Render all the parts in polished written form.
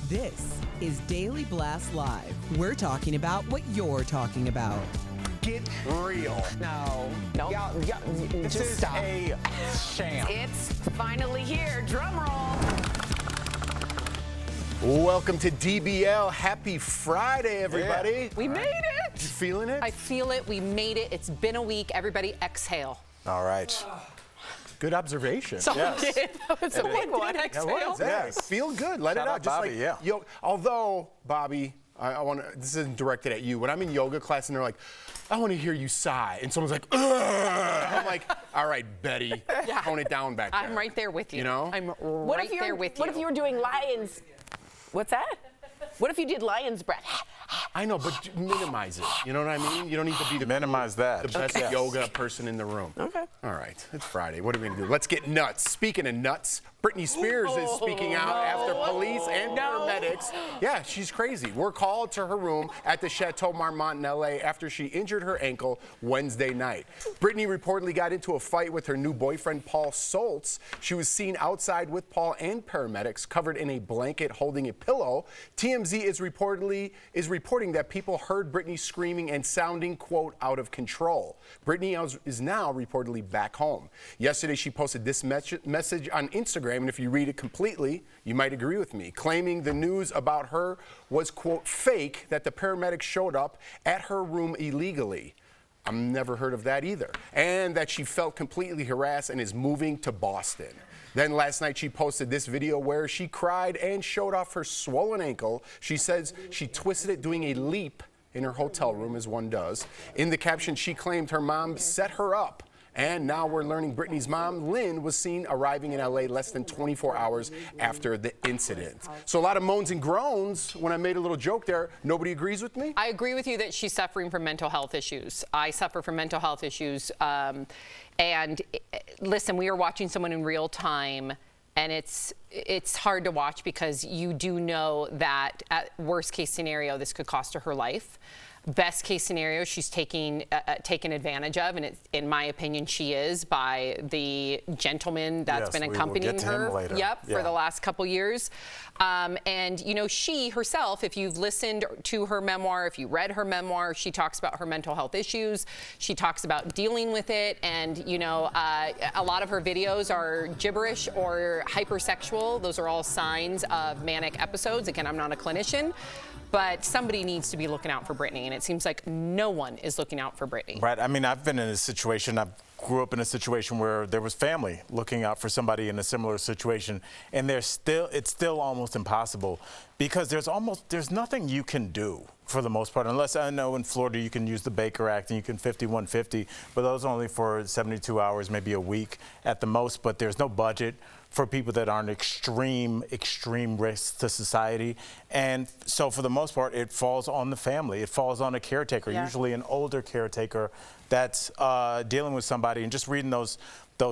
This is Daily Blast Live. We're talking about what you're talking about. Get real. No. This Just is stop. a sham. It's finally here. Drum roll. Welcome to DBL. Happy Friday, everybody. Yeah. We made it. You feeling it? I feel it. We made it. It's been a week. Everybody exhale. All right. Good observation. Someone did. That was a big one. Exhale. Yeah, feel good. Let it out. Just Bobby, like, although, Bobby, I want to, this isn't directed at you. When I'm in yoga class and they're like, I want to hear you sigh. And someone's like, ugh. I'm like, all right, Betty, tone it down back there. I'm right there with you. You know? I'm right there with you. What if you were doing lions? What's that? What if you did lion's breath? I know, but minimize it. You know what I mean? You don't need to be the best yoga person in the room. Okay. All right. It's Friday. What are we going to do? Let's get nuts. Speaking of nuts, Britney Spears is speaking out after police and paramedics. Yeah, she's crazy. We're called to her room at the Chateau Marmont in L.A. after she injured her ankle Wednesday night. Britney reportedly got into a fight with her new boyfriend, Paul Soltz. She was seen outside with Paul and paramedics covered in a blanket holding a pillow. TMZ is reporting that people heard Britney screaming and sounding, quote, out of control. Britney is now reportedly back home. Yesterday, she posted this message on Instagram, and if you read it completely, you might agree with me, claiming the news about her was, quote, fake, that the paramedics showed up at her room illegally. I've never heard of that either. And that she felt completely harassed and is moving to Boston. Then last night she posted this video where she cried and showed off her swollen ankle. She says she twisted it doing a leap in her hotel room, as one does. In the caption, she claimed her mom set her up. And now we're learning Britney's mom, Lynn, was seen arriving in L.A. less than 24 hours after the incident. So a lot of moans and groans when I made a little joke there. Nobody agrees with me? I agree with you that she's suffering from mental health issues. I suffer from mental health issues. And listen, we are watching someone in real time, and it's hard to watch because you do know that at worst case scenario, this could cost her life. Best case scenario, she's taken advantage of, and in my opinion, she is, by the gentleman that's been accompanying her. For the last couple years. And you know, she herself, if you've listened to her memoir, if you read her memoir, she talks about her mental health issues. She talks about dealing with it, and you know, a lot of her videos are gibberish or hypersexual. Those are all signs of manic episodes. Again, I'm not a clinician, but somebody needs to be looking out for Britney, and it seems like no one is looking out for Britney. Right. I mean, I've been in a situation, I grew up in a situation where there was family looking out for somebody in a similar situation, and it's still almost impossible because there's nothing you can do for the most part, unless I know in Florida you can use the Baker Act and you can 5150, but those are only for 72 hours, maybe a week at the most, but there's no budget for people that aren't extreme risks to society. And so for the most part, it falls on the family. It falls on a caretaker, usually an older caretaker that's dealing with somebody, and just reading those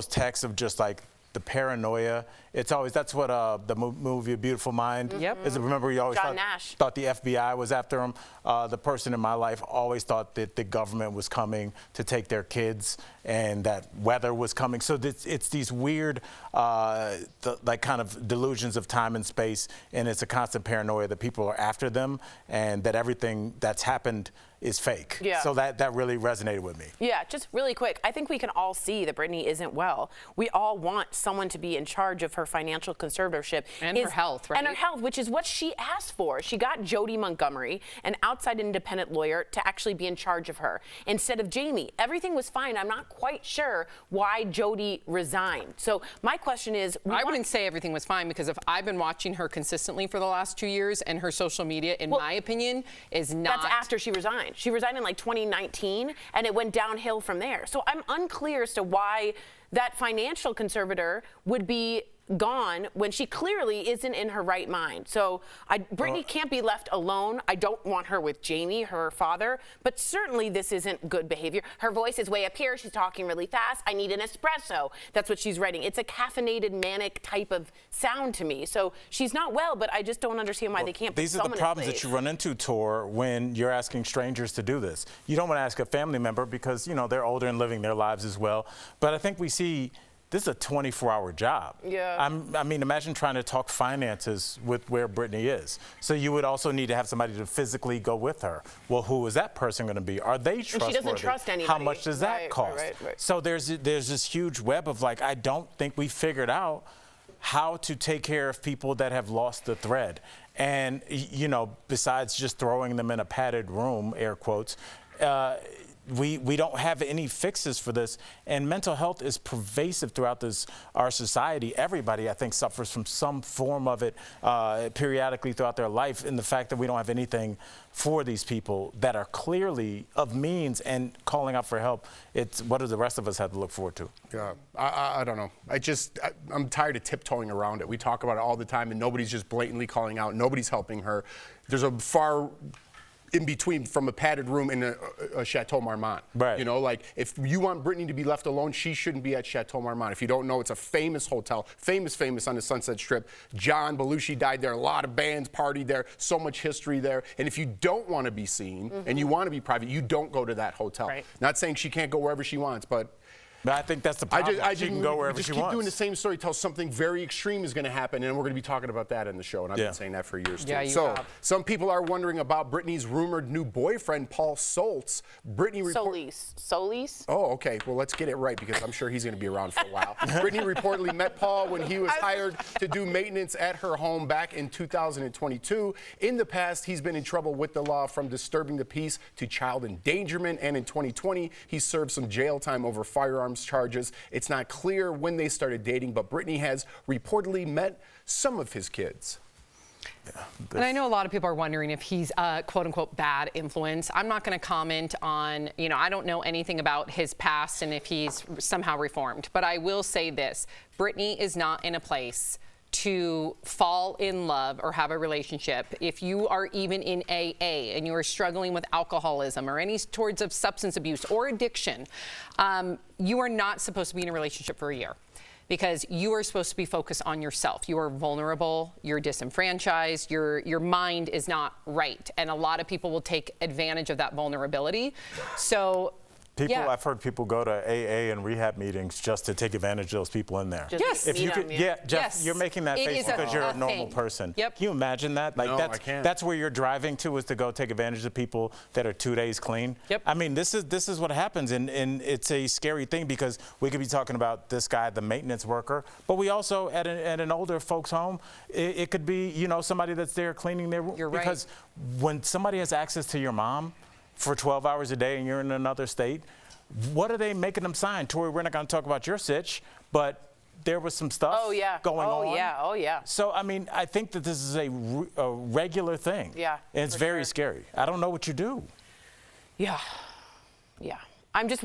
texts of just like the paranoia. It's always, that's what the movie A Beautiful Mind is. Remember, you always thought the FBI was after him. The person in my life always thought that the government was coming to take their kids and that weather was coming. So it's these weird, like kind of delusions of time and space, and it's a constant paranoia that people are after them and that everything that's happened is fake. Yeah. So that really resonated with me. Yeah, just really quick. I think we can all see that Britney isn't well. We all want someone to be in charge of her financial conservatorship. And her health, right? And her health, which is what she asked for. She got Jody Montgomery, an outside independent lawyer, to actually be in charge of her instead of Jamie. Everything was fine. I'm not quite sure why Jody resigned. So my question is... I wouldn't say everything was fine, because if I've been watching her consistently for the last 2 years, and her social media, in my opinion, is not... That's after she resigned. She resigned in like 2019, and it went downhill from there. So I'm unclear as to why that financial conservator would be gone when she clearly isn't in her right mind. So Britney can't be left alone. I don't want her with Jamie, her father, but certainly this isn't good behavior. Her voice is way up here. She's talking really fast. I need an espresso. That's what she's writing. It's a caffeinated, manic type of sound to me. So she's not well, but I just don't understand why they can't put someone in place. These are the problems that you run into, Tor, when you're asking strangers to do this. You don't want to ask a family member because, you know, they're older and living their lives as well. But I think we see this is a 24-hour job. Yeah. I mean, imagine trying to talk finances with where Britney is. So you would also need to have somebody to physically go with her. Well, who is that person going to be? Are they trustworthy? And she doesn't trust anybody. How much does that cost? Right. So there's this huge web of like, I don't think we figured out how to take care of people that have lost the thread. And, you know, besides just throwing them in a padded room, air quotes, we don't have any fixes for this. And mental health is pervasive throughout our society. Everybody, I think, suffers from some form of it periodically throughout their life. And the fact that we don't have anything for these people that are clearly of means and calling out for help, it's what do the rest of us have to look forward to? Yeah, I don't know. I'm tired of tiptoeing around it. We talk about it all the time, and nobody's just blatantly calling out. Nobody's helping her. There's a far in between from a padded room in a Chateau Marmont. Right. You know, like if you want Britney to be left alone, she shouldn't be at Chateau Marmont. If you don't know, it's a famous hotel, famous on the Sunset Strip. John Belushi died there. A lot of bands partied there. So much history there. And if you don't want to be seen and you want to be private, you don't go to that hotel. Right. Not saying she can't go wherever she wants, but I think that's the problem. She can go wherever she wants. Just keep doing the same story till something very extreme is going to happen, and we're going to be talking about that in the show, and I've been saying that for years, too. Yeah, you so, have. some people are wondering about Britney's rumored new boyfriend, Paul Soltz. Solis? Oh, okay. Well, let's get it right, because I'm sure he's going to be around for a while. Britney reportedly met Paul when he was hired to do maintenance at her home back in 2022. In the past, he's been in trouble with the law, from disturbing the peace to child endangerment, and in 2020, he served some jail time over firearms charges. It's not clear when they started dating, but Britney has reportedly met some of his kids. Yeah, and I know a lot of people are wondering if he's a quote-unquote bad influence. I'm not going to comment on, you know, I don't know anything about his past and if he's somehow reformed. But I will say this, Britney is not in a place to fall in love or have a relationship. If you are even in AA and you are struggling with alcoholism or any sorts of substance abuse or addiction, you are not supposed to be in a relationship for a year, because you are supposed to be focused on yourself. You are vulnerable, you're disenfranchised, your mind is not right. And a lot of people will take advantage of that vulnerability. So I've heard people go to AA and rehab meetings just to take advantage of those people in there. Yes. If you could, Jeff, you're making that face because you're a normal person. Yep. Can you imagine that? Like No, I can't. That's where you're driving to, is to go take advantage of people that are 2 days clean. Yep. I mean, this is what happens, and it's a scary thing, because we could be talking about this guy, the maintenance worker, but we also at an older folks home, it could be, you know, somebody that's there cleaning their room. You're right. Because when somebody has access to your mom for 12 hours a day and you're in another state, what are they making them sign? Tori, we're not going to talk about your sitch, but there was some stuff going on. Oh, yeah. So, I mean, I think that this is a regular thing. Yeah, And it's very scary. I don't know what you do. Yeah. I'm just,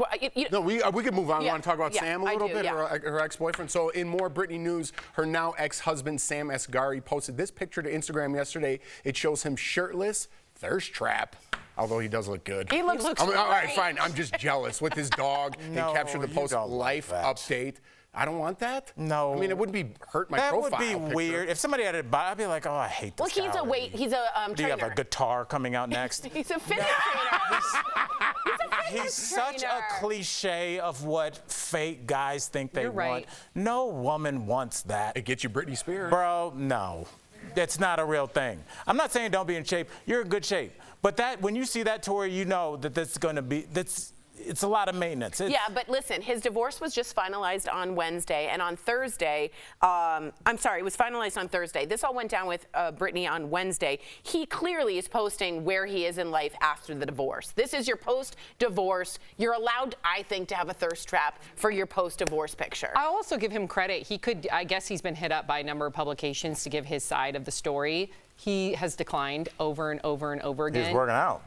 No, we can move on. Yeah, We want to talk about yeah, Sam a I little do, bit, yeah. her ex-boyfriend. So in more Britney news, her now ex-husband, Sam Asghari, posted this picture to Instagram yesterday. It shows him shirtless, thirst trap, although he does look good. He looks all right, great. fine. I'm just jealous with his dog. No, and captured the you post don't life like that. update. I don't want that. No. I mean, it wouldn't hurt my That profile would be picture. weird. If somebody had it, I'd be like, oh, I hate this guy already. he's a Do you have trainer. a guitar coming out next? He's a fitness trainer. He's such a cliche of what fake guys think they You're right. want. No woman wants that. It gets you Britney Spears. Bro, no. That's not a real thing. I'm not saying don't be in shape. You're in good shape. But that, when you see that, Tori, you know that that's going to be, it's a lot of maintenance. Yeah, but listen, his divorce was just finalized on Wednesday, and on Thursday, it was finalized on Thursday. This all went down with Britney on Wednesday. He clearly is posting where he is in life after the divorce. This is your post-divorce. You're allowed, I think, to have a thirst trap for your post-divorce picture. I'll also give him credit. I guess he's been hit up by a number of publications to give his side of the story. He has declined over and over and over again. He's working out.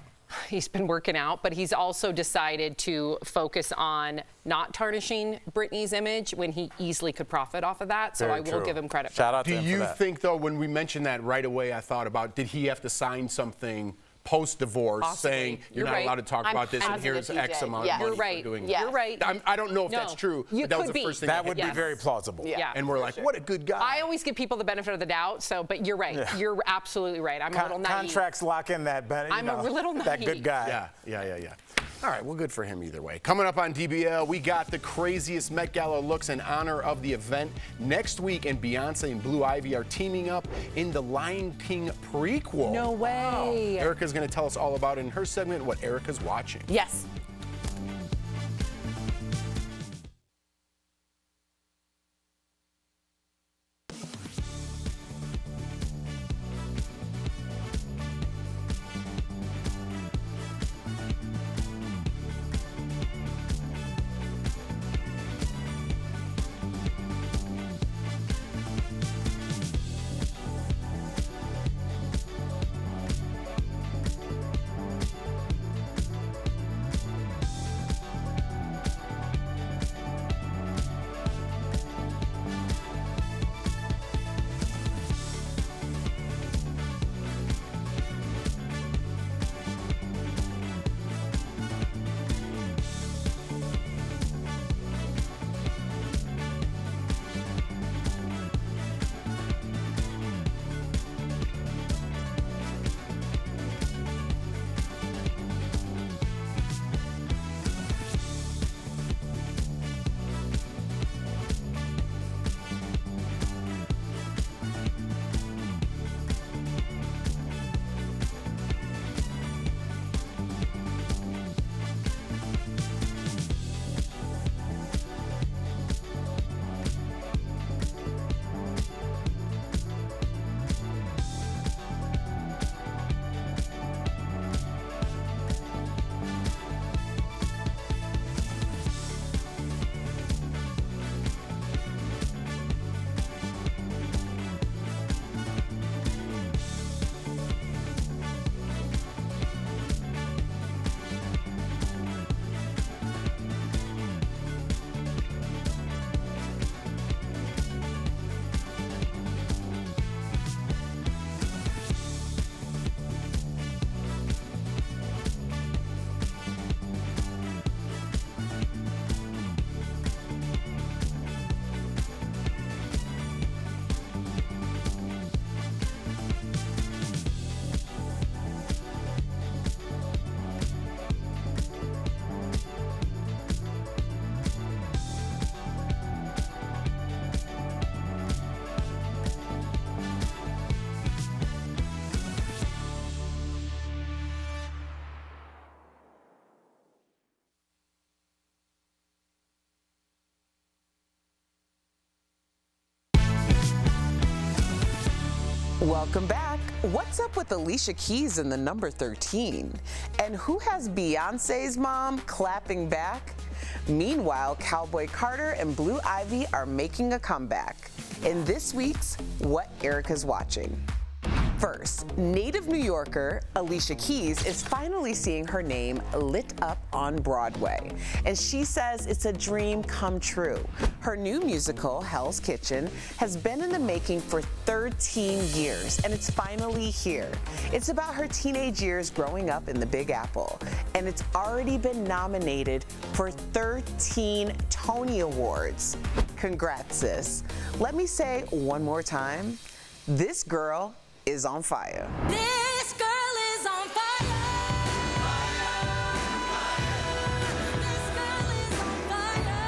He's been working out, but he's also decided to focus on not tarnishing Britney's image when he easily could profit off of that. So Very I will true. give him credit for Shout that. out to Do him for you that. think, though, when we mentioned that right away, I thought about, did he have to sign something post-divorce Possibly. saying you're You're not right. allowed to talk I'm about this, and positive here's he X did. amount Yes. of money You're right. for doing Yes. You're right. I don't know if No. that's true, You but that was could the be. first thing That would be Yes. very plausible. Yeah. And we're like, what a good guy. I always give people the benefit of the doubt. But you're right. Yeah. You're absolutely right. I'm a little naive. Contracts lock in that, I'm a little that naive. good guy. Yeah. All right, well, good for him either way. Coming up on DBL, we got the craziest Met Gala looks in honor of the event next week, and Beyonce and Blue Ivy are teaming up in the Lion King prequel. No way. Wow. Erica's going to tell us all about it in her segment, what Erica's watching. Yes. Welcome back. What's up with Alicia Keys and the number 13? And who has Beyonce's mom clapping back? Meanwhile, Cowboy Carter and Blue Ivy are making a comeback in this week's What Erica's Watching. First, native New Yorker Alicia Keys is finally seeing her name lit up on Broadway, and she says it's a dream come true. Her new musical, Hell's Kitchen, has been in the making for 13 years, and it's finally here. It's about her teenage years growing up in the Big Apple, and it's already been nominated for 13 Tony Awards. Congrats, sis. Let me say one more time, this girl is on fire. This girl is on fire. This girl is on fire.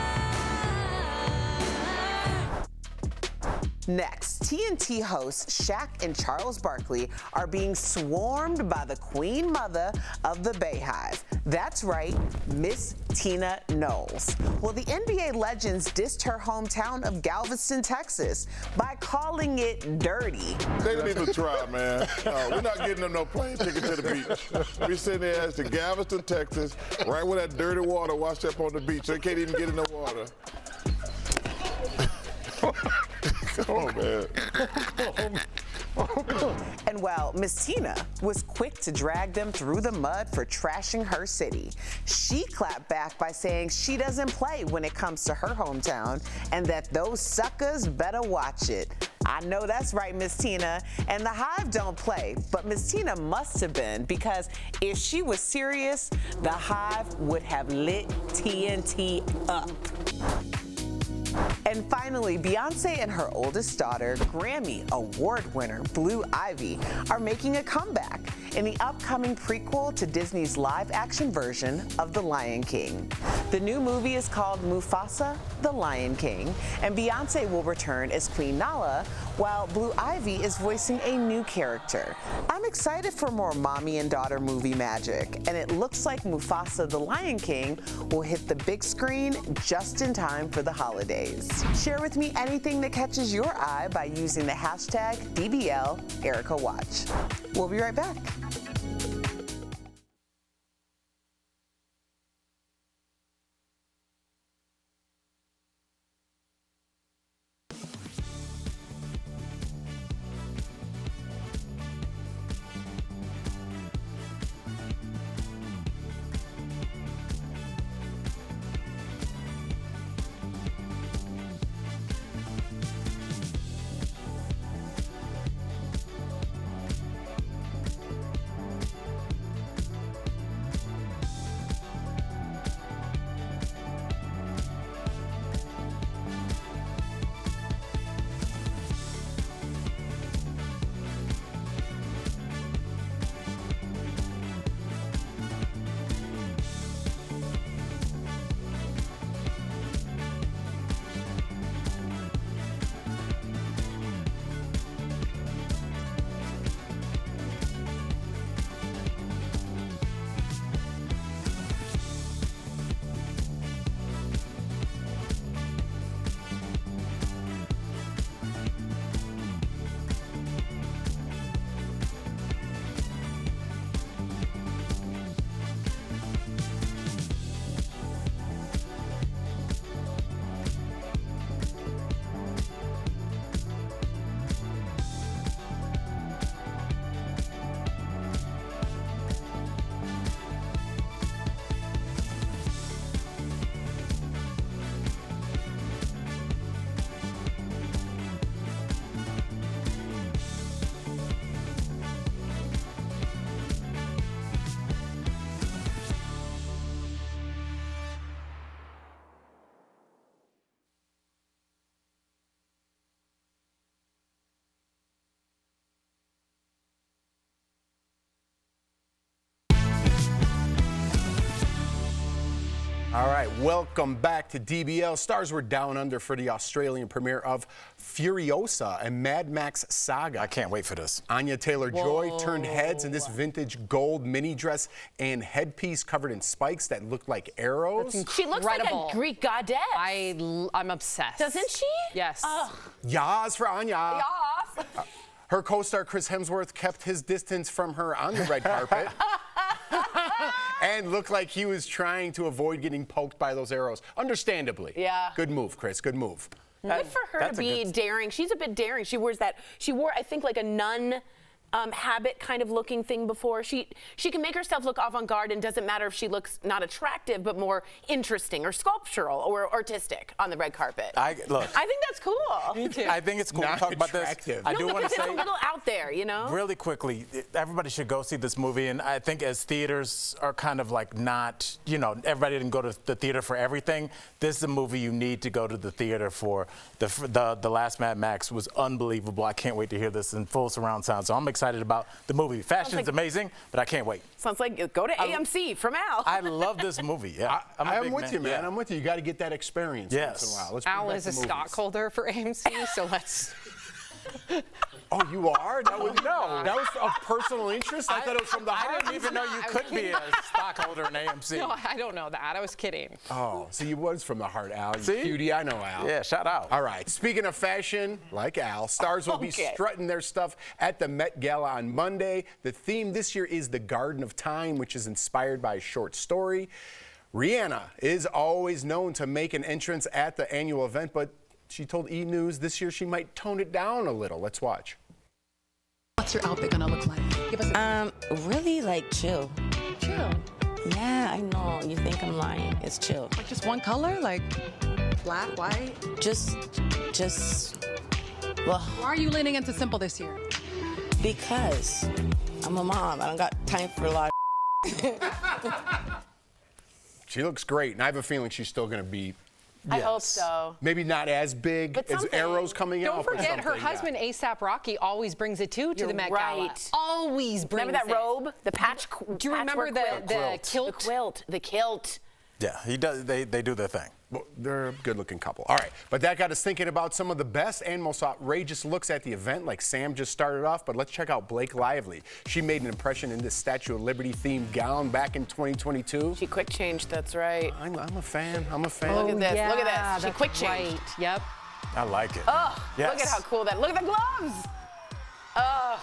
Next, TNT hosts Shaq and Charles Barkley are being swarmed by the queen mother of the Bayhive. That's right, Miss Tina Knowles. Well, the NBA legends dissed her hometown of Galveston, Texas, by calling it dirty. They didn't even try, man. We're not getting them no plane ticket to the beach. We're sitting there as the Galveston, Texas, right where that dirty water washed up on the beach. They can't even get in the water. Come on, man. And well, Miss Tina was quick to drag them through the mud for trashing her city. She clapped back by saying she doesn't play when it comes to her hometown and that those suckers better watch it. I know that's right, Miss Tina. And the Hive don't play, but Miss Tina must have been, because if she was serious, the Hive would have lit TNT up. And finally, Beyonce and her oldest daughter, Grammy Award winner Blue Ivy, are making a comeback. in the upcoming prequel to Disney's live-action version of The Lion King. The new movie is called Mufasa, The Lion King, and Beyonce will return as Queen Nala, while Blue Ivy is voicing a new character. I'm excited for more mommy and daughter movie magic, and it looks like Mufasa, The Lion King will hit the big screen just in time for the holidays. Share with me anything that catches your eye by using the hashtag DBLEricaWatch. We'll be right back. All right, welcome back to DBL. Stars were down under for the Australian premiere of Furiosa, a Mad Max saga. I can't wait for this. Anya Taylor-Joy turned heads in this vintage gold mini dress and headpiece covered in spikes that looked like arrows. She looks like Incredible. a Greek goddess. I'm obsessed. Doesn't she? Yes. Yas for Anya. Yes. Her co-star Chris Hemsworth kept his distance from her on the red carpet. And looked like he was trying to avoid getting poked by those arrows. Understandably. Yeah. Good move, Chris. Good move. Good for her to be daring. She's a bit daring. She wore, I think, like a nun habit kind of looking thing before. She can make herself look avant-garde, and doesn't matter if she looks not attractive, but more interesting or sculptural or artistic on the red carpet. I think that's cool. Me too. I think it's cool to talk about this. I do want to It's say a little out there, you know? really quickly, everybody should go see this movie. And I think as theaters are kind of like not, everybody didn't go to the theater for everything. This is a movie you need to go to the theater for. The last Mad Max was unbelievable. I can't wait to hear this in full surround sound. So I'm excited about the movie. Fashion's amazing, but I can't wait. Sounds like go to AMC from Al. I love this movie. Yeah, I'm with you, man. I'm with you. You got to get that experience once in a while. Let's bring Al back is the a movies. stockholder for AMC, so let's. Oh, you are? That was that was of personal interest? I thought it was from the heart. I didn't even know you could be a stockholder in AMC. No, I don't know that. I was kidding. Oh, so you was from the heart, Al. You See? cutie. I know Al. Yeah, shout out. All right. Speaking of fashion, like Al, stars will be strutting their stuff at the Met Gala on Monday. The theme this year is the Garden of Time, which is inspired by a short story. Rihanna is always known to make an entrance at the annual event, but she told E! News this year she might tone it down a little. Let's watch. What's your outfit gonna look like? Give us Really like chill. chill. Yeah, I know. You think I'm lying. It's chill. Like just one color? Like black, white? Just, well, Why are you leaning into simple this year? because I'm a mom. I don't got time for a lot of She looks great, and I have a feeling she's still going to be I hope so. Maybe not as big But as something. arrows coming Don't out. but forget, her something, yeah. husband, A$AP Rocky, always brings it too to You're the Met Gala. right. Always brings Remember that it. robe? The patch. Do you remember the kilt? The quilt. The kilt. Yeah, he does. They do their thing. Well, they're a good-looking couple. All right, but that got us thinking about some of the best and most outrageous looks at the event, like Sam just started off. But let's check out Blake Lively. She made an impression in this Statue of Liberty themed gown back in 2022. She quick changed. That's right. I'm a fan. I'm a fan. Look at this. Yeah, Look at this. She that's quick changed. Right. Yep. I like it. Oh, Yes. look at how cool that. Look at the gloves. Oh.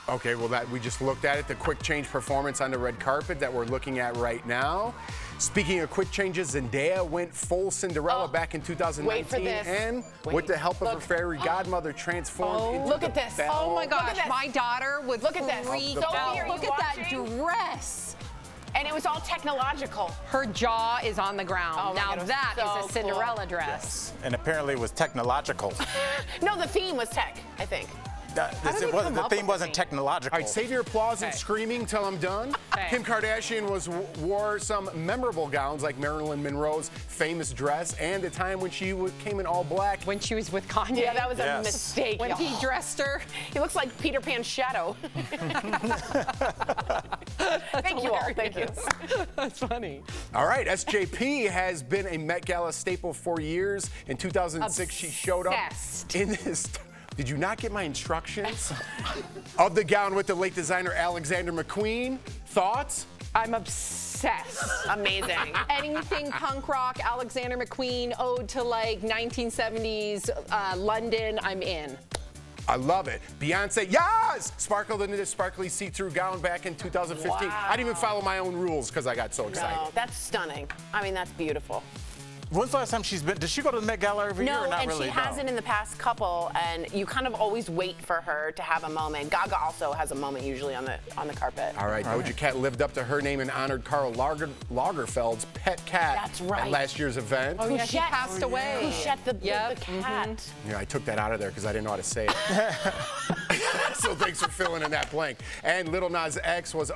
Okay, well, we just looked at it, the quick change performance on the red carpet that we're looking at right now. Speaking of quick changes, Zendaya went full Cinderella back in 2019. Wait for this. And Wait. with the help of her Look. fairy godmother, transformed into Look the at this. Belle. Oh my Look gosh, at this. my daughter would Look at this. freak Sophie, out. are Look you at that watching? dress. And it was all technological. Her jaw is on the ground. Oh my now God, it was that so is a Cinderella cool. dress. And apparently it was technological. No, the theme was tech, I think. do they come The up theme with wasn't the theme? technological. All right, save your applause and Okay. screaming till I'm done. Okay. Kim Kardashian wore some memorable gowns like Marilyn Monroe's famous dress and the time when she came in all black. When she was with Kanye. Yeah, that was a Yes. mistake. When y'all. he dressed her. He looks like Peter Pan's shadow. Thank you all. Thank you. That's funny. All right, SJP has been a Met Gala staple for years. In 2006, she showed up Obsessed. in this. Did you not get my instructions? Of the gown with the late designer Alexander McQueen. Thoughts? I'm obsessed. Amazing. Anything punk rock, Alexander McQueen, ode to like 1970s London, I'm in. I love it. Beyonce, yes! Sparkled into this sparkly see-through gown back in 2015. Wow. I didn't even follow my own rules because I got so excited. No, that's stunning. I mean, that's beautiful. When's the last time she's been? Does she go to the Met Gala every year No, or not and really? she hasn't in the past couple, and you kind of always wait for her to have a moment. Gaga also has a moment usually on the carpet. All right, Doja Cat lived up to her name and honored Karl Lagerfeld's pet cat That's right. at last year's event. Oh, yeah, she Shet- passed away. Who shed the Yep. cat? Yeah, I took that out of there because I didn't know how to say it. So thanks for filling in that blank. And Lil Nas X was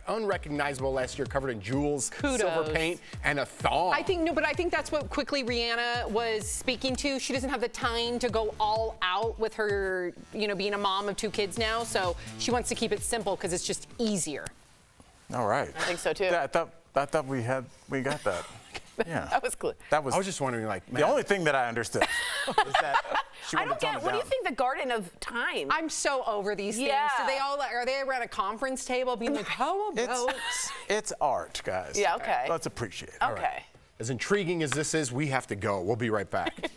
unrecognizable last year, covered in jewels, silver Kudos. paint, and a thong. I think that's what quickly Rihanna was speaking to. She doesn't have the time to go all out with her, being a mom of 2 kids now. So she wants to keep it simple because it's just easier. All right. I think so too. Yeah, I thought we got that. Yeah. That was cool. That was I was just wondering, like, the only thing that I understood is that she I wanted don't to tone get. it What do you down. think the Garden of Time? I'm so over these Yeah. things. Are they around a conference table being like, how about? It's art, guys. Yeah, okay. Let's appreciate it. Okay. As intriguing as this is, we have to go. We'll be right back.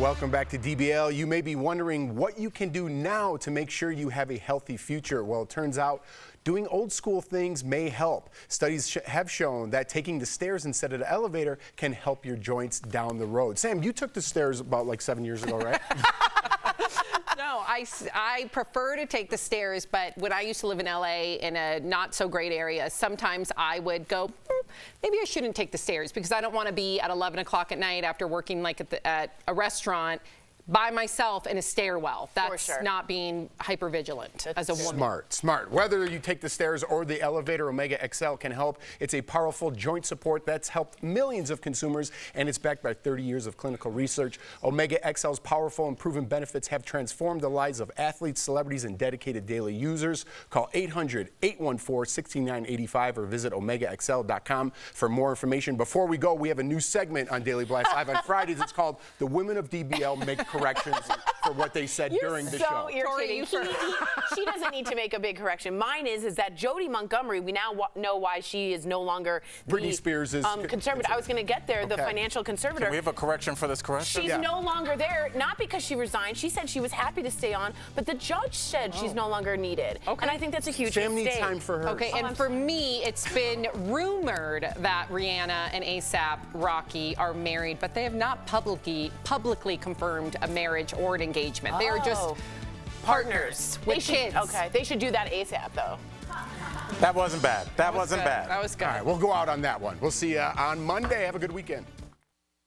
Welcome back to DBL. You may be wondering what you can do now to make sure you have a healthy future. Well, it turns out doing old school things may help. Studies have shown that taking the stairs instead of the elevator can help your joints down the road. Sam, you took the stairs about like 7 years ago, right? No, I prefer to take the stairs, but when I used to live in LA in a not so great area, sometimes I would go, maybe I shouldn't take the stairs because I don't want to be at 11 o'clock at night after working like at a restaurant by myself in a stairwell. That's not being hypervigilant as a woman. Smart. Whether you take the stairs or the elevator, Omega XL can help. It's a powerful joint support that's helped millions of consumers, and it's backed by 30 years of clinical research. Omega XL's powerful and proven benefits have transformed the lives of athletes, celebrities, and dedicated daily users. Call 800-814-6985 or visit OmegaXL.com for more information. Before we go, we have a new segment on Daily Blast Live on Fridays. It's called The Women of DBL Make Corrections for what they said during the show. Irritating. She doesn't need to make a big correction. Mine is that Jody Montgomery, we now know why she is no longer Britney Spears is conservative. I was going to get there, the financial conservator. Can we have a correction for this correction? She's no longer there, not because she resigned. She said she was happy to stay on, but the judge said she's no longer needed. And I think that's a huge Sam mistake. needs time for her. Okay, and for me, it's been rumored that Rihanna and A$AP Rocky are married, but they have not publicly confirmed a marriage or an engagement. They are just partners with kids. Okay, they should do that ASAP though. That wasn't bad. That wasn't bad. That was good. All right, we'll go out on that one. We'll see you on Monday. Have a good weekend.